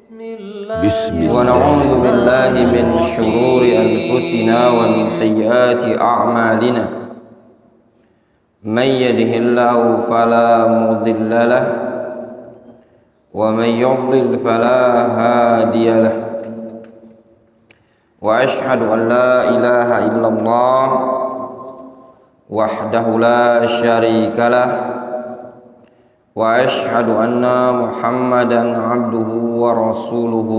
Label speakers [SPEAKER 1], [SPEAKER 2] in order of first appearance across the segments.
[SPEAKER 1] ونعوذ بالله من شرور أنفسنا ومن سيئات أعمالنا من يهده الله فلا مضل له ومن يضلل فلا هادي له وأشهد أن لا إله إلا الله وحده لا شريك له وأشهد أن محمدا عبده ورسوله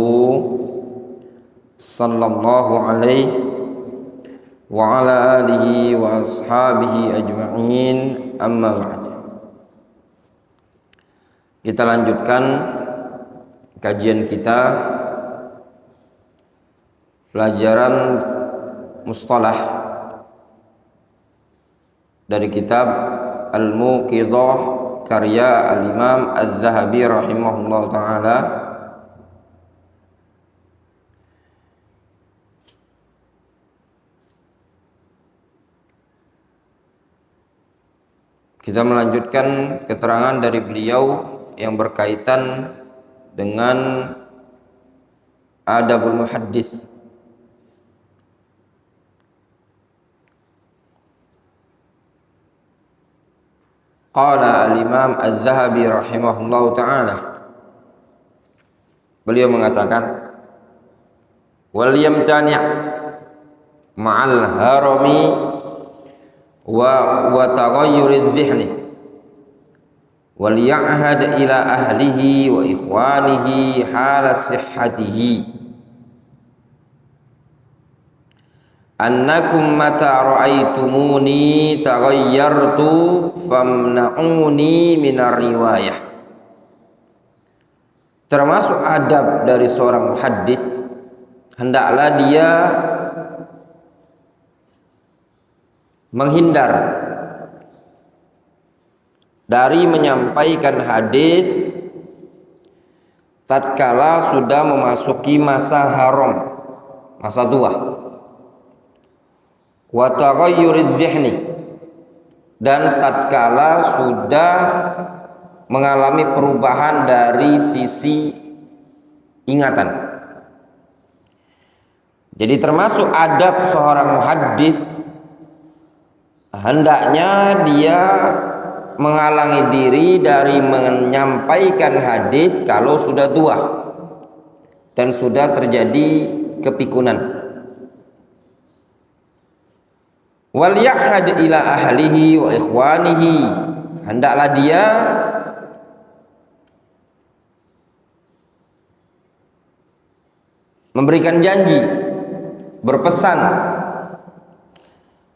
[SPEAKER 1] صلى الله عليه وعلى آله وأصحابه أجمعين أما بعد. Kita lanjutkan kajian kita pelajaran mustalah dari kitab Al-Muqidhah karya Al-Imam Az-Zahabi rahimahullah ta'ala. Kita melanjutkan keterangan dari beliau yang berkaitan dengan adabul muhaddits. Qala al-Imam Az-Zahabi rahimahullahu ta'ala, beliau mengatakan wal yamtani' ma'al harami wa taghayyuriz zihni wal ya'had ila ahlihi wa ikhwanihi hala sihhatihi annakum mata ra'aitumuni taghayyartu famna'uni minar riwayah. Termasuk adab dari seorang muhaddits, hendaklah dia menghindar dari menyampaikan hadis tatkala sudah memasuki masa haram, masa tua. Wa taghayyuriz zihni, dan tatkala sudah mengalami perubahan dari sisi ingatan. Jadi termasuk adab seorang muhaddits, hendaknya dia menghalangi diri dari menyampaikan hadis kalau sudah tua dan sudah terjadi kepikunan. Wal ya'had ila ahlihi wa ikhwanihi, hendaklah dia memberikan janji, berpesan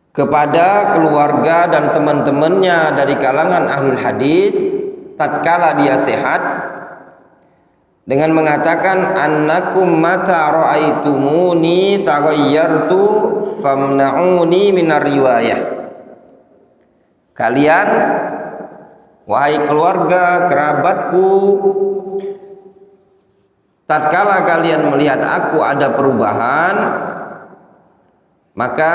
[SPEAKER 1] kepada keluarga dan teman-temannya dari kalangan ahlul hadis tatkala dia sehat dengan mengatakan annakum mata ra'aitumuni taghayyartu famna'uni minar riwayah. Kalian, wahai keluarga kerabatku, tatkala kalian melihat aku ada perubahan, maka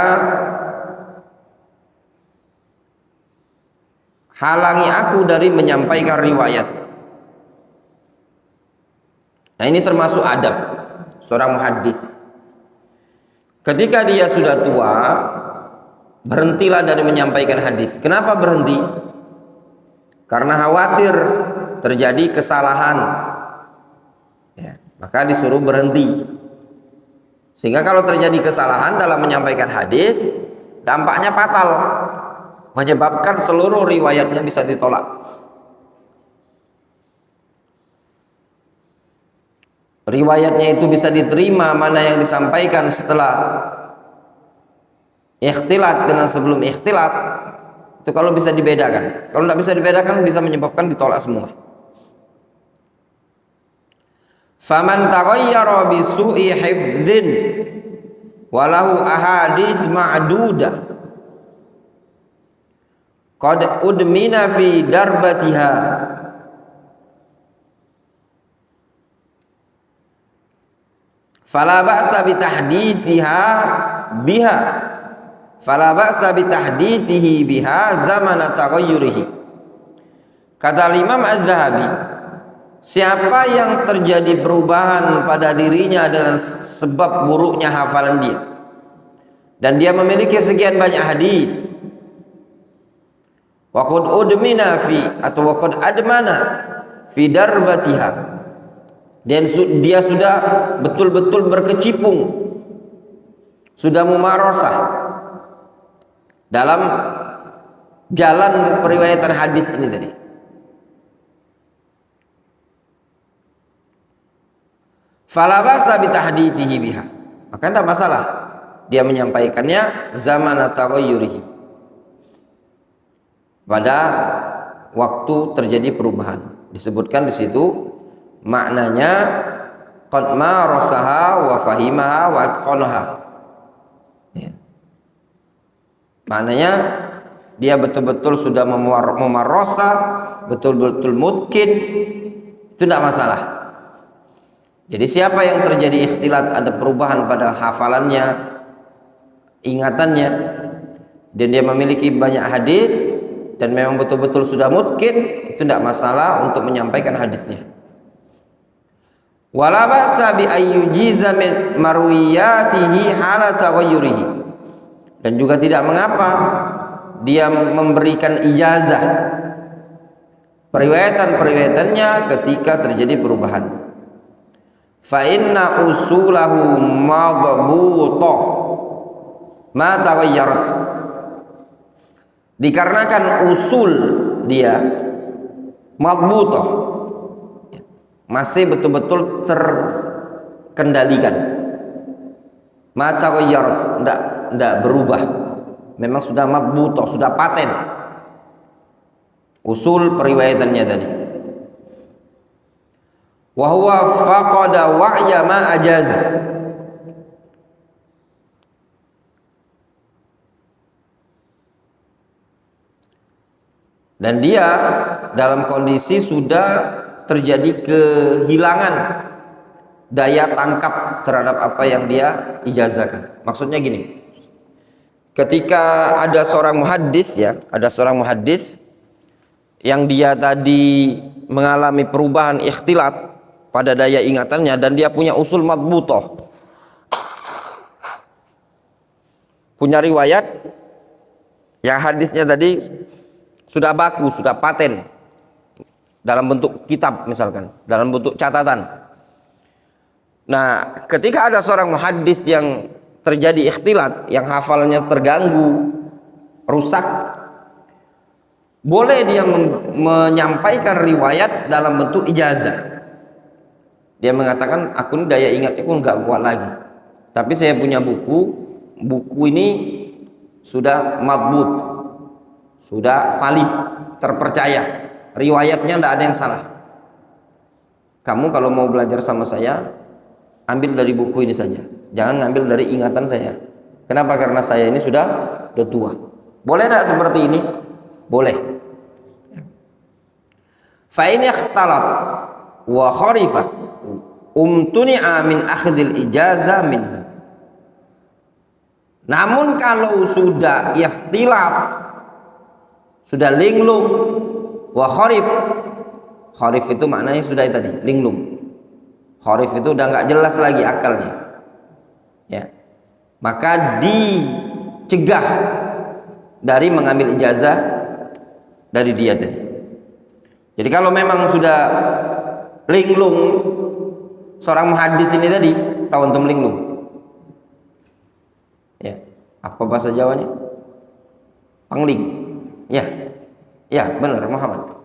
[SPEAKER 1] halangi aku dari menyampaikan riwayat. Nah, ini termasuk adab seorang muhaddits. Ketika dia sudah tua, berhentilah dari menyampaikan hadis. Kenapa berhenti? Karena khawatir terjadi kesalahan, ya, maka disuruh berhenti. Sehingga kalau terjadi kesalahan dalam menyampaikan hadis, dampaknya fatal, menyebabkan seluruh riwayatnya bisa ditolak. Riwayatnya itu bisa diterima mana yang disampaikan setelah ikhtilat dengan sebelum ikhtilat. Itu kalau bisa dibedakan. Kalau tidak bisa dibedakan, bisa menyebabkan ditolak semua. Faman taghayyara bi su'i hifdzin walahu ahadits ma'duda qad udmina fi darbatiha fala ba'sa bi tahdithiha biha fala ba'sa bi tahdithihi biha zamana taghayyurihi. Kata Imam Az-Zahabi, Siapa yang terjadi perubahan pada dirinya adalah sebab buruknya hafalan dia, dan dia memiliki sekian banyak hadis, waqad udmina fi atau waqad admana fi darbatiha, dan dia sudah betul-betul berkecimpung, sudah mumarasah dalam jalan periwayatan hadis ini tadi. Fala ba'sa bi tahdithihi biha, maka tidak masalah dia menyampaikannya zaman taghayyurihi, pada waktu terjadi perubahan. Disebutkan di situ maknanya qad marasaha wa fahimaha wa atqanaha, ya. Maknanya dia betul-betul sudah memarasa, betul-betul mungkin, itu tidak masalah. Jadi siapa yang terjadi ikhtilat, ada perubahan pada hafalannya, ingatannya, dan dia memiliki banyak hadis dan memang betul-betul sudah mungkin, itu tidak masalah untuk menyampaikan hadisnya. Wala ba'sa bi ayyujiza min marwiyatihi hala taghayyurihi, dan juga tidak mengapa dia memberikan ijazah periwayatan-periwayatannya ketika terjadi perubahan. Fa inna usulahu madbuta ma taghayyarat, dikarenakan usul dia madbuta, masih betul-betul terkendalikan, ma taghayyarat, tidak berubah, memang sudah madbuta, sudah paten usul periwayatannya tadi. Wa huwa faqada wa'ya ma ajaz, dan dia dalam kondisi sudah terjadi kehilangan daya tangkap terhadap apa yang dia ijazahkan. Maksudnya gini, ketika ada seorang muhaddis, ya, ada seorang muhaddis yang dia tadi mengalami perubahan ikhtilat pada daya ingatannya, dan dia punya usul madbutoh, punya riwayat yang hadisnya tadi sudah baku, sudah paten dalam bentuk kitab, misalkan dalam bentuk catatan. Nah, ketika ada seorang muhaddis yang terjadi ikhtilat, yang hafalannya terganggu, rusak, boleh dia menyampaikan riwayat dalam bentuk ijazah. Dia mengatakan, aku ini daya ingatku nggak kuat lagi, tapi saya punya buku ini sudah madbut, sudah valid, terpercaya, riwayatnya tidak ada yang salah. Kamu kalau mau belajar sama saya, ambil dari buku ini saja, jangan ngambil dari ingatan saya. Kenapa? Karena saya ini sudah tua. Boleh tidak seperti ini? Boleh. Fa in ikhtalat wa kharifa umtuni'a min akhdhil ijazah minhu. Namun kalau sudah ikhtilat, sudah linglung, wa kharif itu maknanya sudah tadi linglung, kharif itu udah nggak jelas lagi akalnya, ya, maka dicegah dari mengambil ijazah dari dia tadi. Jadi kalau memang sudah linglung, seorang muhaddis ini tadi, tahu antum linglung? Ya, apa bahasa Jawanya? Pangling. Ya, ya benar Muhammad.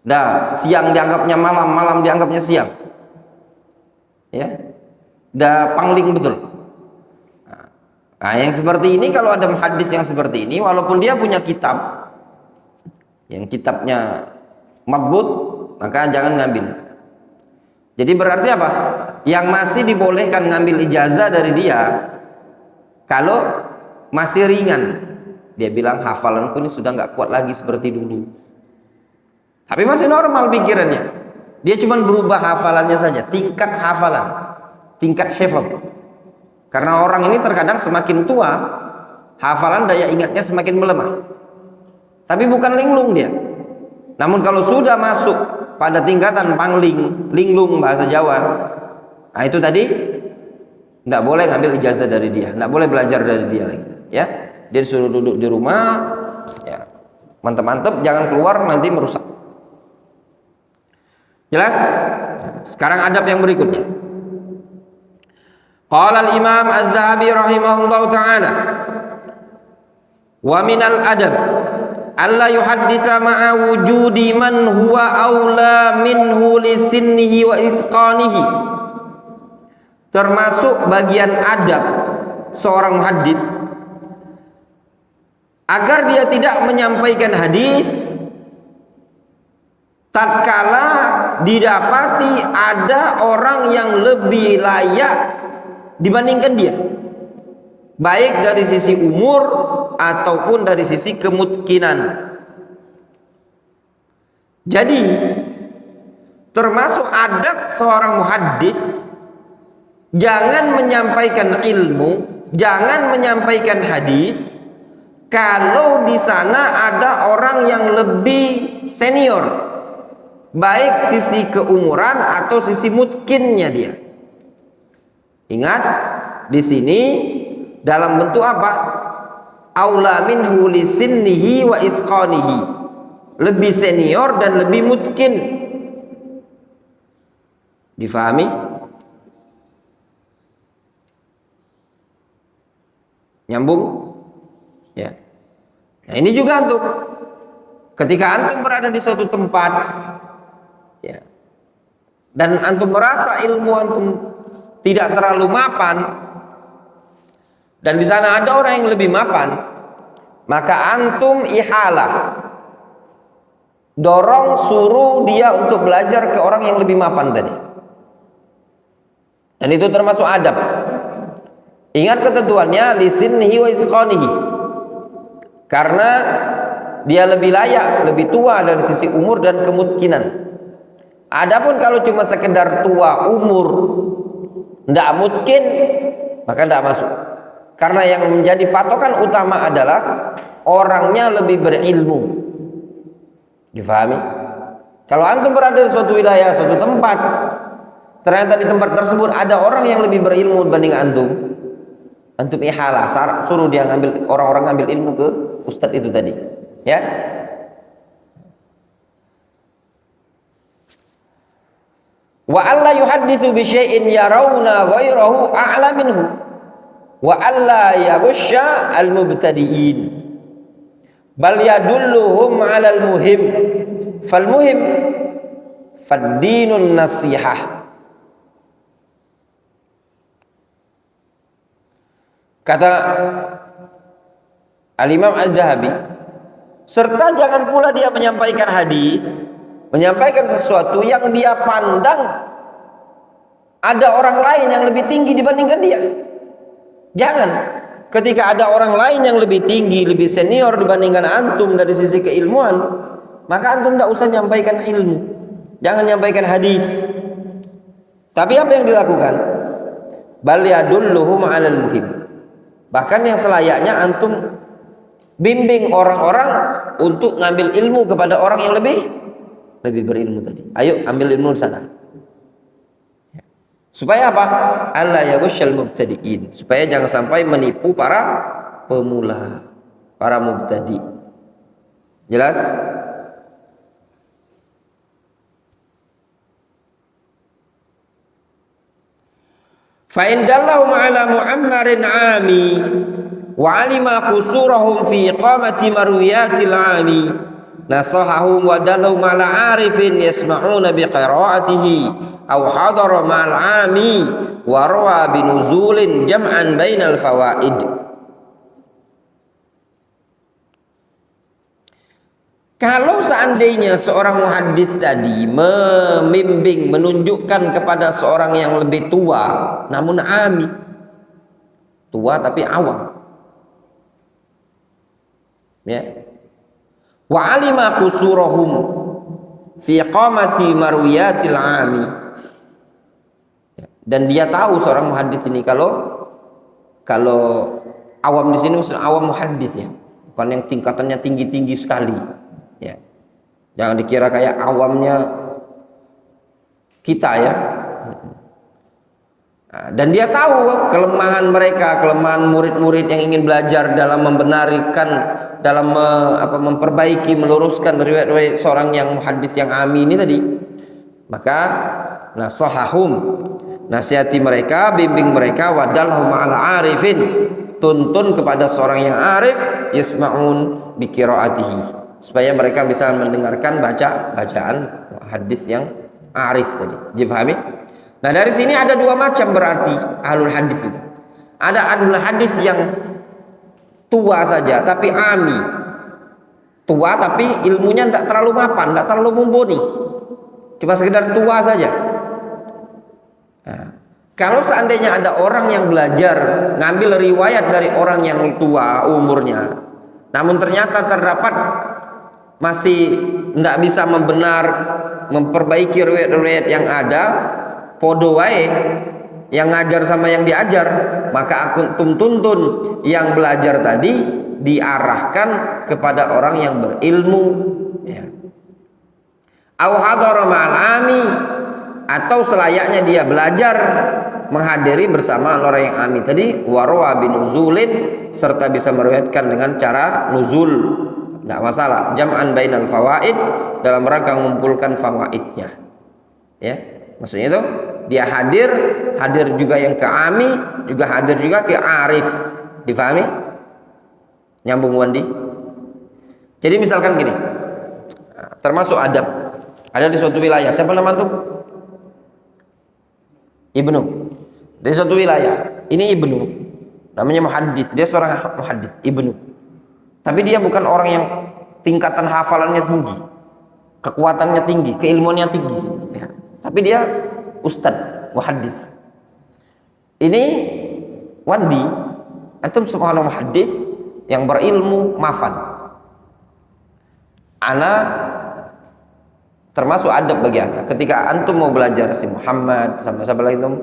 [SPEAKER 1] Dah siang dianggapnya malam, malam dianggapnya siang. Ya, dah pangling betul. Nah, yang seperti ini, kalau ada muhaddis yang seperti ini, walaupun dia punya kitab, yang kitabnya madbut, maka jangan ngambil. Jadi berarti apa? Yang masih dibolehkan ngambil ijazah dari dia kalau masih ringan. Dia bilang, hafalanku ini sudah nggak kuat lagi seperti dulu, tapi masih normal pikirannya. Dia cuma berubah hafalannya saja, tingkat hafalan, tingkat hafal. Karena orang ini terkadang semakin tua, hafalan daya ingatnya semakin melemah, tapi bukan linglung dia. Namun kalau sudah masuk pada tingkatan pangling, linglung bahasa Jawa. Nah, itu tadi tidak boleh ngambil ijazah dari dia, tidak boleh belajar dari dia lagi. Ya, dia disuruh duduk di rumah, ya, mantep-mantep, jangan keluar nanti merusak. Jelas? Sekarang adab yang berikutnya. Qala al-Imam Az-Zahabi rahimahullah ta'ala, wa minal adab alla yuhadditha ma'a wujudi man huwa aula minhu li sinnihi wa itqanihi. Termasuk bagian adab seorang muhaddits agar dia tidak menyampaikan hadis tatkala didapati ada orang yang lebih layak dibandingkan dia, baik dari sisi umur ataupun dari sisi kemungkinan. Jadi termasuk adab seorang muhaddis, jangan menyampaikan ilmu, jangan menyampaikan hadis kalau di sana ada orang yang lebih senior, baik sisi keumuran atau sisi mungkinnya dia. Ingat, di sini dalam bentuk apa? Aula minhu li sinnihi wa itqanihi. Lebih senior dan lebih mungkin. Difahami? Nyambung? Ya. Nah, ini juga antum. Ketika antum berada di suatu tempat, ya, dan antum merasa ilmu antum tidak terlalu mapan, dan di sana ada orang yang lebih mapan, maka antum ihalah, dorong, suruh dia untuk belajar ke orang yang lebih mapan tadi. Dan itu termasuk adab. Ingat ketentuannya, lisinnihi wa itqanihi, karena dia lebih layak, lebih tua dari sisi umur dan kemungkinan. Adapun kalau cuma sekedar tua umur, tidak mungkin, maka tidak masuk. Karena yang menjadi patokan utama adalah orangnya lebih berilmu. Difahami? Kalau antum berada di suatu wilayah, suatu tempat, ternyata di tempat tersebut ada orang yang lebih berilmu dibanding antum, antum ihalah, suruh dia ngambil, orang-orang ngambil ilmu ke ustadz itu tadi, ya. Wa alla yuhadditsu bi syai'in yarawna ghairahu a'la minhu wa alla yaghsha al-mubtadi'in bal yadulluhum 'ala al-muhim fal muhim fad-dinun nasihah. Kata Al-Imam Az-Zahabi, serta jangan pula dia menyampaikan hadis, menyampaikan sesuatu yang dia pandang ada orang lain yang lebih tinggi dibandingkan dia. Jangan. Ketika ada orang lain yang lebih tinggi, lebih senior dibandingkan antum dari sisi keilmuan, maka antum tidak usah menyampaikan ilmu, jangan menyampaikan hadis. Tapi apa yang dilakukan? Bal yadulluhum 'alal muhim. Bahkan yang selayaknya antum bimbing orang-orang untuk ngambil ilmu kepada orang yang lebih berilmu tadi. Ayo ambil ilmu di sana. Supaya apa? Alla yaghshal mubtadi'in. Supaya jangan sampai menipu para pemula, para mubtadi. Jelas? Fa in dallahum ala mu'ammarin 'ami wa 'alima qusurahum fi iqamati marwiyatil 'ami nasahahum wa dalahum ala 'arifin yasma'una bi qira'atihi aw hadara ma'al 'ami wa rawa binuzulin jam'an bainal fawaid. Kalau seandainya seorang muhaddits tadi membimbing, menunjukkan kepada seorang yang lebih tua, namun ami, tua tapi awam, ya, wa alima qusurahum fi qamati marwiyatil ami, dan dia tahu seorang muhaddits ini, kalau awam di sini maksudnya awam muhaddits, ya, bukan yang tingkatannya tinggi-tinggi sekali. Ya. Jangan dikira kayak awamnya kita ya. Nah, dan dia tahu kelemahan mereka, kelemahan murid-murid yang ingin belajar dalam membenarkan, dalam memperbaiki, meluruskan riwayat-riwayat seorang yang muhaddits yang ami ini tadi. Maka nasahahum, nasihati mereka, bimbing mereka, wadalhum ala arifin, tuntun kepada seorang yang arif, yasma'un bi qiraatihi, supaya mereka bisa mendengarkan bacaan hadis yang arif tadi. Dipahami? Nah, dari sini ada dua macam berarti ahlul hadis itu. Ada ahlul hadis yang tua saja tapi ami. Tua tapi ilmunya tidak terlalu mapan, tidak terlalu mumpuni. Cuma sekedar tua saja. Nah, kalau seandainya ada orang yang belajar ngambil riwayat dari orang yang tua umurnya, namun ternyata terdapat masih tidak bisa memperbaiki riwayat-riwayat yang ada, podo wae yang ngajar sama yang diajar, maka aku tuntun yang belajar tadi diarahkan kepada orang yang berilmu ya. Au hadara ma'al ami, atau selayaknya dia belajar menghadiri bersama orang yang ami tadi, warwa binuzulin, serta bisa meriwayatkan dengan cara nuzul, tidak masalah, jam'an bainal fawaid, dalam rangka mengumpulkan fawaidnya ya. Maksudnya itu dia hadir juga yang ke ami, juga hadir juga ke arif. Difahami? Nyambung Wandi? Jadi misalkan gini, termasuk adab, ada di suatu wilayah, siapa nama antum? Ibnu. Di suatu wilayah, ini Ibnu, namanya muhaddits, dia seorang muhaddits, Ibnu. Tapi dia bukan orang yang tingkatan hafalannya tinggi, kekuatannya tinggi, keilmuannya tinggi ya. Tapi dia ustadz muhaddits. Ini Wandi, antum subhanallah muhaddits yang berilmu mafan. Ana termasuk adab bagi ana ketika antum mau belajar si Muhammad sama siapa lagi antum?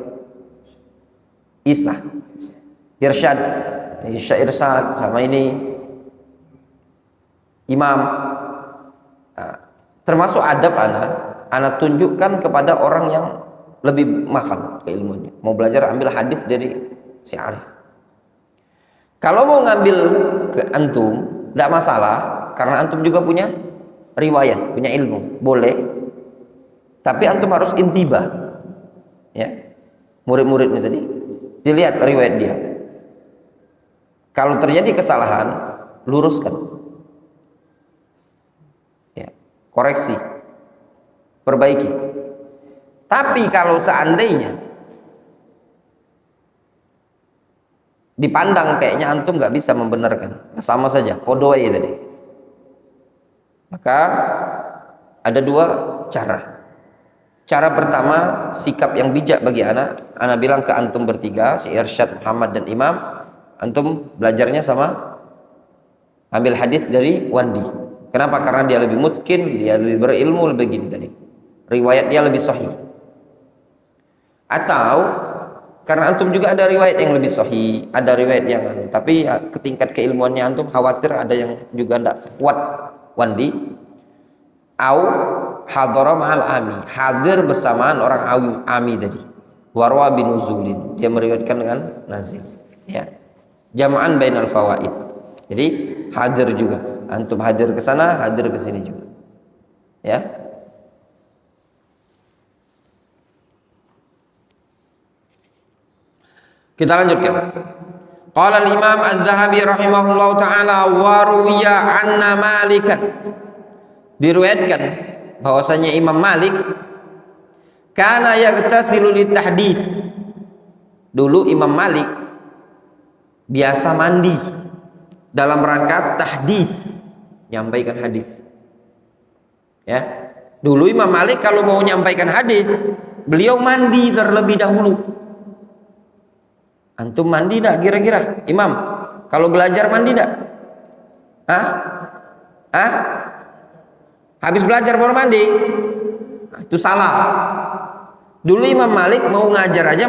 [SPEAKER 1] Isa, Irsyad sama ini Imam. Nah, termasuk adab ana tunjukkan kepada orang yang lebih mafan keilmuannya. Mau belajar ambil hadis dari si arif. Kalau mau ngambil ke antum tidak masalah, karena antum juga punya riwayat, punya ilmu, boleh. Tapi antum harus intibah ya. Murid-muridnya tadi dilihat riwayat dia. Kalau terjadi kesalahan, luruskan ya, koreksi, perbaiki. Tapi kalau seandainya dipandang kayaknya antum nggak bisa membenarkan, sama saja podoai tadi, maka ada dua cara. Cara pertama, sikap yang bijak bagi anak bilang ke antum bertiga, si Irsyad, Muhammad dan Imam, antum belajarnya sama, ambil hadis dari Wandi. Kenapa? Karena dia lebih mutkin, dia lebih berilmu, lebih gini tadi, riwayat dia lebih sahih. Atau karena antum juga ada riwayat yang lebih sahih, ada riwayat yang tapi ya, ketingkat keilmuannya antum khawatir ada yang juga tidak sekuat Wandi. Au hadara ma'al ami, hadir bersamaan orang ami tadi, warwa binuzulin, dia meriwayatkan dengan nazil ya, jam'an bainal fawaid. Jadi hadir juga, antum hadir ke sana, hadir ke sini juga ya. Kita lanjutkan. Qala al-Imam Az-Zahabi rahimahullahu taala, wa ruwiya anna Malikan, diriwayatkan bahwasanya Imam Malik kana yaghtasilu litahdits. Dulu Imam Malik biasa mandi dalam rangka tahdits, nyampaikan hadis. Ya. Dulu Imam Malik kalau mau nyampaikan hadis, beliau mandi terlebih dahulu. Antum mandi enggak kira-kira? Imam, kalau belajar mandi enggak? Habis belajar baru mandi? Nah, itu salah. Dulu Imam Malik mau ngajar aja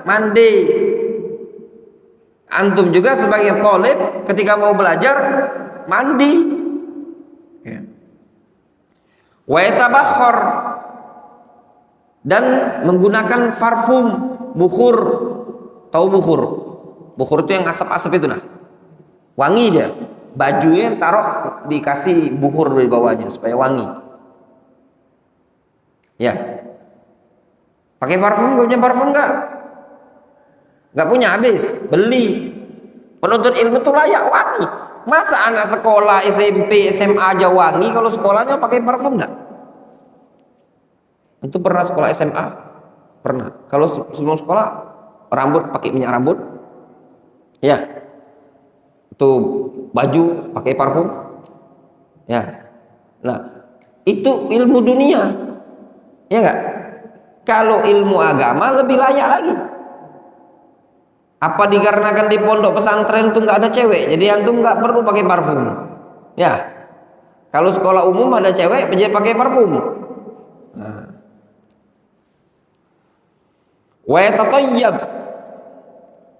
[SPEAKER 1] mandi. Antum juga sebagai thalib ketika mau belajar mandi. Wa yatabakhkhar, dan menggunakan parfum, bukhur. Tahu bukhur? Bukhur itu yang asap-asap itu nah. Wangi dia. Bajunya taruh dikasih bukhur di bawahnya supaya wangi. Ya. Pakai parfum, gak punya parfum enggak? Enggak punya, habis, beli. Penuntut ilmu itu layak wangi. Masa anak sekolah SMP, SMA aja wangi, kalau sekolahnya pakai parfum enggak? Itu pernah sekolah SMA? Pernah. Kalau sebelum sekolah rambut pakai minyak rambut? Ya. Itu baju pakai parfum? Ya. Nah, itu ilmu dunia. Ya enggak? Kalau ilmu agama lebih layak lagi. Apa dikarenakan di pondok pesantren itu nggak ada cewek, jadi antum nggak perlu pakai parfum. Ya. Kalau sekolah umum ada cewek, jadi pakai parfum. Nah. Wa yatatayyab,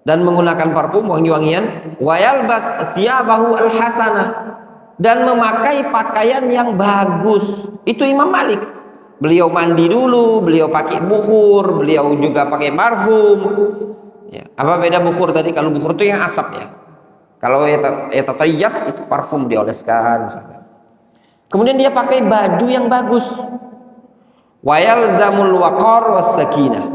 [SPEAKER 1] dan menggunakan parfum wangi-wangian. Wa yalbas thiyabahu al-hasanah, dan memakai pakaian yang bagus. Itu Imam Malik. Beliau mandi dulu, beliau pakai bukhur, beliau juga pakai parfum. Ya, apa beda bukhur tadi? Kalau bukhur itu yang asap ya. Kalau yatatayyab itu parfum dioleskan misalkan. Kemudian dia pakai baju yang bagus. Wa yalzamul waqar was sakinah,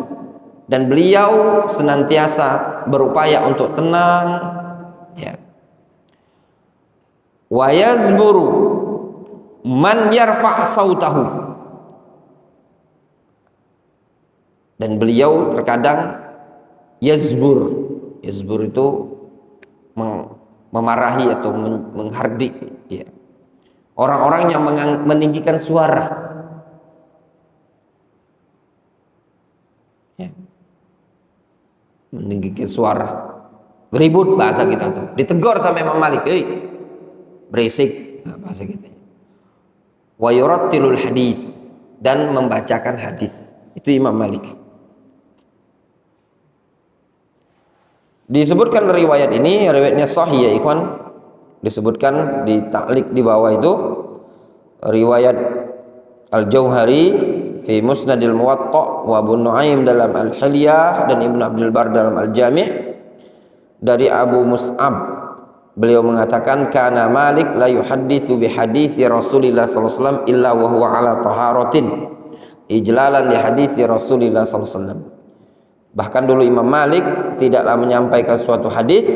[SPEAKER 1] dan beliau senantiasa berupaya untuk tenang ya. Wa yazburu man yarfa' sautahu, dan beliau terkadang yazbur itu memarahi atau menghardik ya, orang-orang yang meninggikan suara ya. Meninggikan suara, ribut bahasa kita tuh, ditegur sama Imam Malik, berisik, nah, bahasa kita. Wa yurattilul hadis, dan membacakan hadis, itu Imam Malik. Disebutkan riwayat ini, riwayatnya sahih ya ikhwan, disebutkan di ta'liq di bawah itu, riwayat Al-Jauhari fi Musnadil Muwatta wa Abu Nuaim dalam Al-Hilyah dan Ibnu Abdul Bar dalam Al-Jami' dari Abu Mus'ab, beliau mengatakan kana Malik la yuhadditsu bi hadithi Rasulillah sallallahu alaihi wasallam illa wa huwa ala taharatin ijlalan li hadithi Rasulillah sallallahu alaihi wasallam. Bahkan dulu Imam Malik tidaklah menyampaikan suatu hadis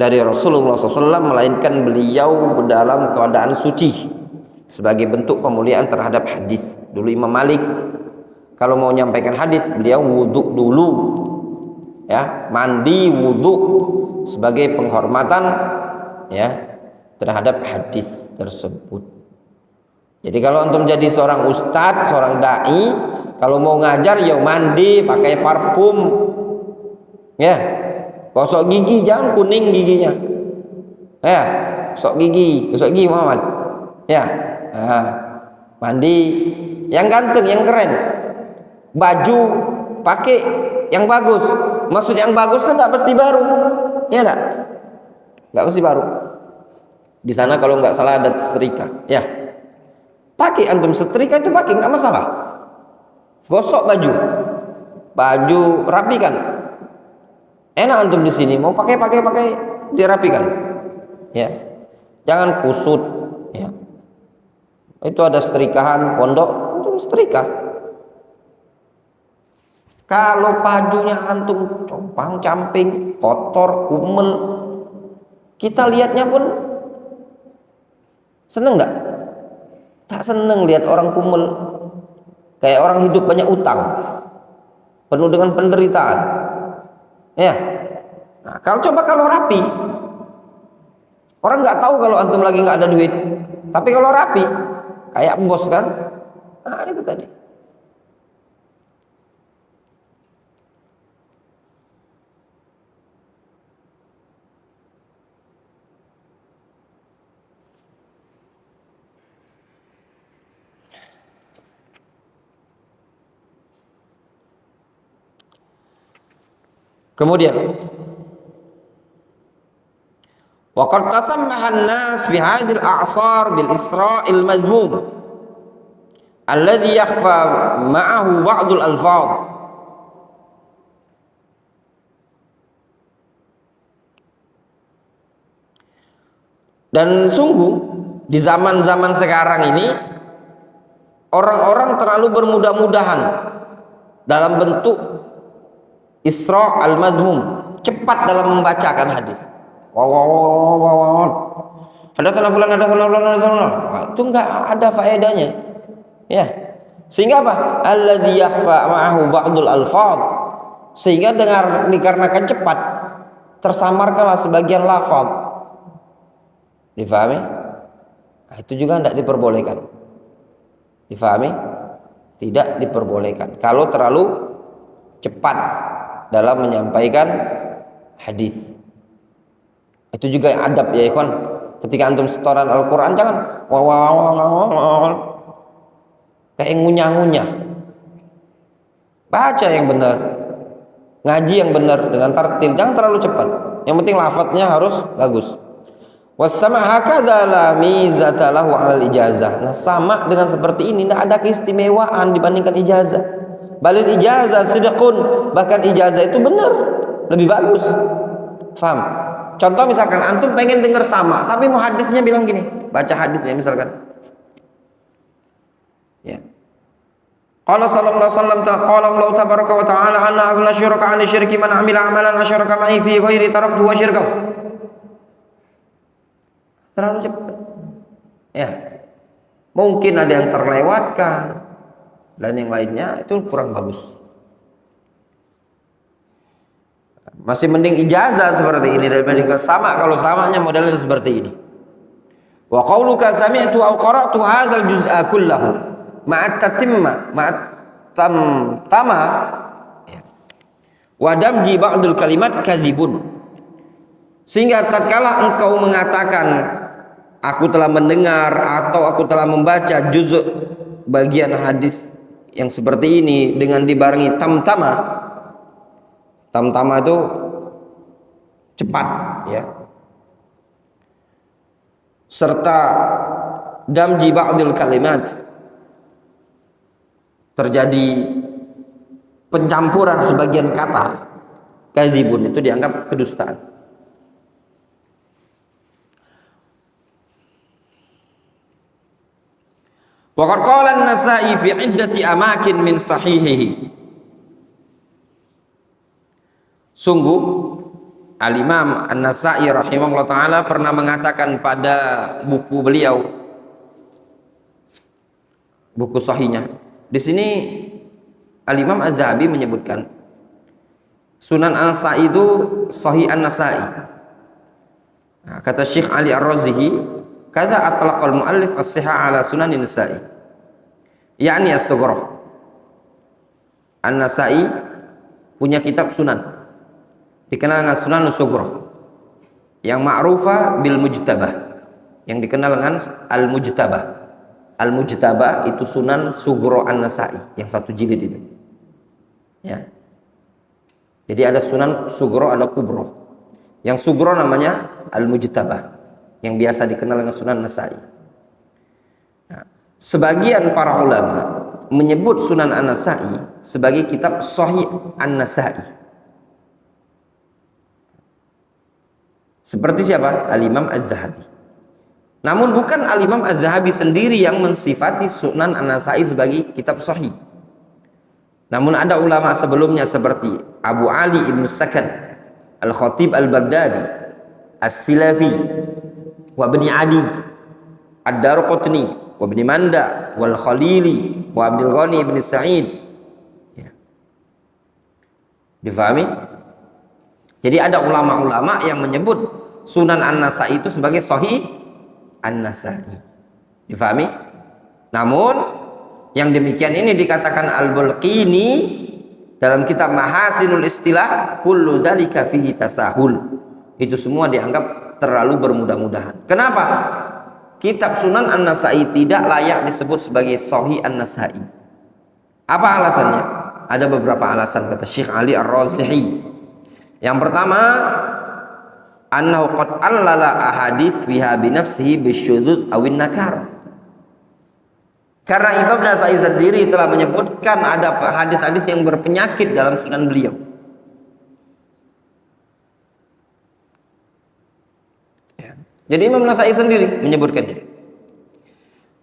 [SPEAKER 1] dari Rasulullah SAW, melainkan beliau dalam keadaan suci sebagai bentuk pemuliaan terhadap hadis. Dulu Imam Malik kalau mau menyampaikan hadis, beliau wudhu dulu ya, mandi wudhu sebagai penghormatan ya terhadap hadis tersebut. Jadi kalau antum jadi seorang ustadz, seorang dai, kalau mau ngajar ya mandi pakai parfum ya, gosok gigi jangan kuning giginya ya, gosok gigi Muhammad ya, nah, mandi yang ganteng, yang keren, baju pakai yang bagus. Maksud yang bagus kan nggak mesti baru ya, nggak mesti baru. Di sana kalau nggak salah ada setrika ya, pakai antum setrika itu pakai, nggak masalah. Gosok baju rapikan. Enak antum di sini mau pakai dirapikan. Ya. Jangan kusut ya. Itu ada setrikahan pondok, antum setrika. Kalau bajunya antum compang-camping, kotor, kumel, kita lihatnya pun seneng enggak? Tak seneng lihat orang kumel. Kayak orang hidup banyak utang, penuh dengan penderitaan ya. Nah, kalau rapi, orang nggak tahu kalau antum lagi nggak ada duit, tapi kalau rapi kayak bos kan, nah itu tadi. Kemudian waqad tasammaha an-nas fi hadhil a'sar bil isra'il mazmum alladhi yakhfa ma'ahu ba'dul alfaz. Dan sungguh di zaman-zaman sekarang ini orang-orang terlalu bermudah-mudahan dalam bentuk isra' al-mazmum, cepat dalam membacakan hadis. Hadatsana fulan, hadatsana fulan, hadatsana fulan. Itu enggak ada faedahnya. Ya. Sehingga apa? Alladzi yakhfa ma'ahu ba'dul alfaz. Sehingga dikarenakan cepat tersamarkanlah sebagian lafaz. Difahami? Nah, itu juga tidak diperbolehkan. Difahami? Tidak diperbolehkan kalau terlalu cepat dalam menyampaikan hadis. Itu juga yang adab ya ikhwan. Ketika antum setoran Al-Quran jangan kayak ngunyah-ngunyah. Baca yang benar, ngaji yang benar dengan tartil, jangan terlalu cepat. Yang penting lafadznya harus bagus. Wassama hakadza la mizata lahu 'alal ijazah. Nah, sama dengan seperti ini tidak ada keistimewaan dibandingkan ijazah. Balil ijazah sidqun, bahkan ijazah itu benar, lebih bagus. Faham? Contoh misalkan antum pengen dengar sama, tapi mau hadisnya bilang gini, baca hadisnya misalkan. Ya. Qala sallallahu alaihi wasallam qala Allah tabaraka wa ta'ala ana aghna syuraka 'ani syirki man 'amila 'amalan asyraka ma'i fi ghairi taraktu wa syirkahu. Terlalu cepat. Ya. Mungkin ada yang terlewatkan dan yang lainnya itu kurang bagus. Masih mending ijazah seperti ini daripada sama, kalau samanya modelnya seperti ini. Wa qauluka sami'tu aw qara'tu hadzal juz'a kullahu ma'at tatimma ma'at tamtama ya. Wa damji ba'dul kalimat kadzibun. Sehingga tatkala engkau mengatakan aku telah mendengar atau aku telah membaca juz' bagian hadis yang seperti ini dengan dibarengi tamtama. Tamtama itu cepat ya. Serta damji ba'dil kalimat, terjadi pencampuran sebagian kata, kadzibun itu dianggap kedustaan. Wa qad qala an-Nasa'i fi 'iddati amakin min sahihihi. Sungguh Al-Imam An-Nasa'i rahimahullah ta'ala pernah mengatakan pada buku beliau, buku sahihnya. Di sini Al-Imam Az-Zahabi menyebutkan Sunan An-Nasa'i itu Sahih An-Nasa'i. Nah, kata Syekh Ali Ar-Razihi, kadza atlaqal muallif as-sihah ala Sunan An-Nasa'i, yakni as-sughra. An-Nasa'i punya kitab sunan dikenal dengan Sunan Sughra yang ma'rufa bil mujtabah, yang dikenal dengan al-mujtabah. Al-mujtabah itu Sunan Sughra An-Nasa'i yang satu jilid itu. Ya. Jadi ada Sunan Sughra, ada Kubra. Yang Sughra namanya al-mujtabah, yang biasa dikenal dengan Sunan Nasa'i. Nah, sebagian para ulama menyebut Sunan An-Nasa'i sebagai kitab Sahih An-Nasa'i. Seperti siapa? Al-Imam Az-Zahabi. Namun bukan Al-Imam Az-Zahabi sendiri yang mensifati Sunan An-Nasa'i sebagai kitab sahih. Namun ada ulama sebelumnya seperti Abu Ali Ibn Sakan, Al-Khatib Al-Baghdadi, As-Silafi, wa Ibn Adi, Ad-Darqutni, wa Ibn Manda, wal Khalili, wa Abdul Ghani Ibn Sa'id. Ya. Difahami? Jadi ada ulama-ulama yang menyebut Sunan An-Nasa'i itu sebagai Sahih An-Nasa'i. Difahami? Namun yang demikian ini dikatakan Al-Bulqini dalam kitab Mahasinul Istilah, kullu dzalika fihi tasahul. Itu semua dianggap terlalu bermudah-mudahan. Kenapa? Kitab Sunan An-Nasa'i tidak layak disebut sebagai Sahih An-Nasa'i. Apa alasannya? Ada beberapa alasan kata Syekh Ali Ar-Razihi. Yang pertama, annahu qad allala ahadits fiha bi nafsihi bisyudzud awin nakar. Karena Imam Nasai sendiri telah menyebutkan ada hadis-hadis yang berpenyakit dalam sunan beliau. Ya. Jadi Imam Nasai sendiri menyebutkannya.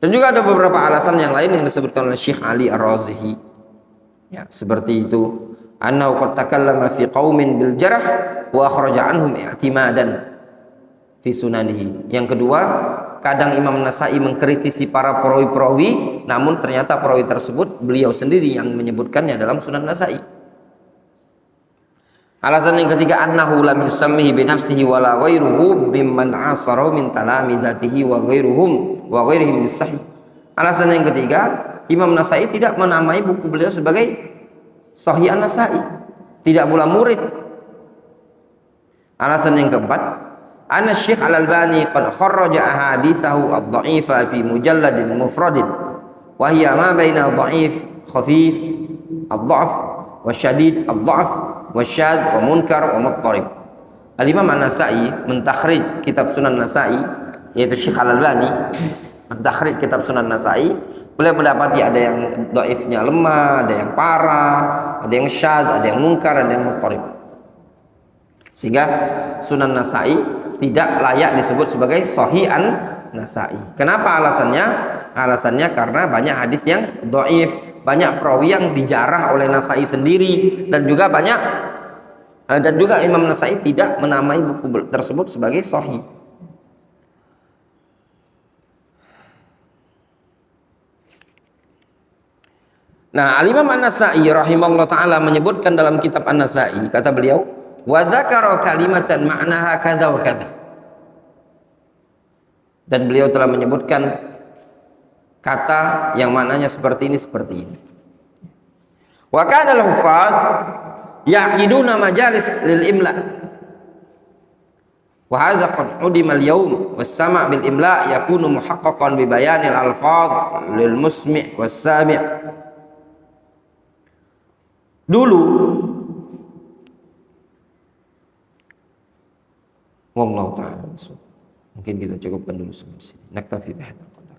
[SPEAKER 1] Dan juga ada beberapa alasan yang lain yang disebutkan oleh Syekh Ali Ar-Razihi. Ya, seperti itu. Annahu qad takallama fi qaumin bil jarh wa akhraja anhum i'timadan fi sunanihi. Yang kedua, kadang Imam Nasai mengkritisi para perawi-perawi, namun ternyata perawi tersebut beliau sendiri yang menyebutkannya dalam Sunan Nasai. Alasan yang ketiga, annahu lam yusammihi bi nafsihi wala ghairuhu bimman asara min talamizatihi wa ghairihim bisahih. Alasan yang ketiga, Imam Nasai tidak menamai buku beliau sebagai Sahih An-Nasai, tidak pula murid. Alasan yang keempat, anna Syekh Al-Albani qad kharraja ahaditsahu ad-dha'ifa fi mujalladin mufradin wa hiya ma baina dha'if khafif ad-dha'f wa syadid ad-dha'f wa syadz wa munkar wa muttarib. Al-Imam An-Nasai mentakhrij kitab Sunan Nasai, yaitu Syekh Al-Albani mentakhrij kitab Sunan Nasai. Beliau mendapati ada yang dhaifnya lemah, ada yang parah, ada yang syadz, ada yang munkar, ada yang muttarib. Sehingga Sunan Nasai tidak layak disebut sebagai Sahih An-Nasai. Kenapa alasannya? Alasannya karena banyak hadis yang dhaif, banyak perawi yang dijarah oleh Nasai sendiri, dan juga Imam Nasai tidak menamai buku tersebut sebagai sahih. Nah, Al-Imam An-Nasai rahimahullah ta'ala menyebutkan dalam kitab An-Nasai, kata beliau, wa dzakara kalimatan ma'naha kadza wa kadza. Dan beliau telah menyebutkan kata yang maknanya seperti ini, seperti ini. Wa kana al-huffaz yaqiduna majalis lil imla. Wa hadza qad udima al-yawm was-sama' bil imla yakunu muhaqqaqan bi bayanil alfaz lil musmi' was-sami'. Dulu, wallahu ta'ala, mungkin kita cukupkan dulu sampai sini. Naktafi bihadzal qadar.